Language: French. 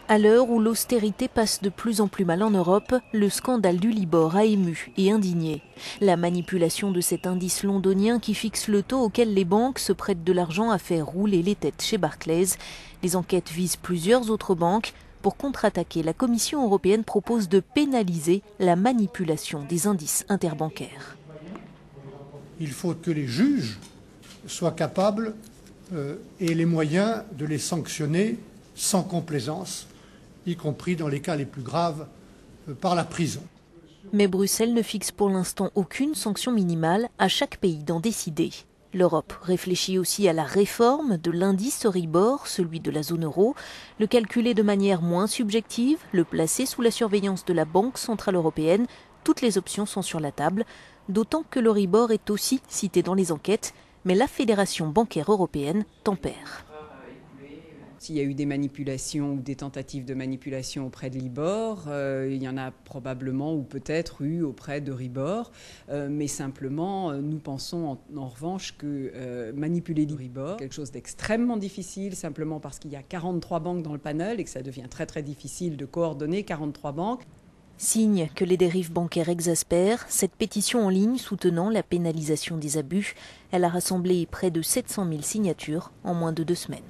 À l'heure où l'austérité passe de plus en plus mal en Europe, le scandale du Libor a ému et indigné. La manipulation de cet indice londonien qui fixe le taux auquel les banques se prêtent de l'argent a fait rouler les têtes chez Barclays. Les enquêtes visent plusieurs autres banques. Pour contre-attaquer, la Commission européenne propose de pénaliser la manipulation des indices interbancaires. Il faut que les juges soient capables et les moyens de les sanctionner sans complaisance, y compris dans les cas les plus graves, par la prison. Mais Bruxelles ne fixe pour l'instant aucune sanction minimale, à chaque pays d'en décider. L'Europe réfléchit aussi à la réforme de l'indice Euribor, celui de la zone euro, le calculer de manière moins subjective, le placer sous la surveillance de la Banque centrale européenne. Toutes les options sont sur la table, d'autant que l'Euribor est aussi cité dans les enquêtes, mais la Fédération bancaire européenne tempère. S'il y a eu des manipulations ou des tentatives de manipulation auprès de Libor, il y en a probablement ou peut-être eu auprès d'Euribor. Mais simplement, nous pensons en revanche que manipuler Libor est quelque chose d'extrêmement difficile, simplement parce qu'il y a 43 banques dans le panel et que ça devient très très difficile de coordonner 43 banques. Signe que les dérives bancaires exaspèrent, cette pétition en ligne soutenant la pénalisation des abus, elle a rassemblé près de 700 000 signatures en moins de 2 semaines.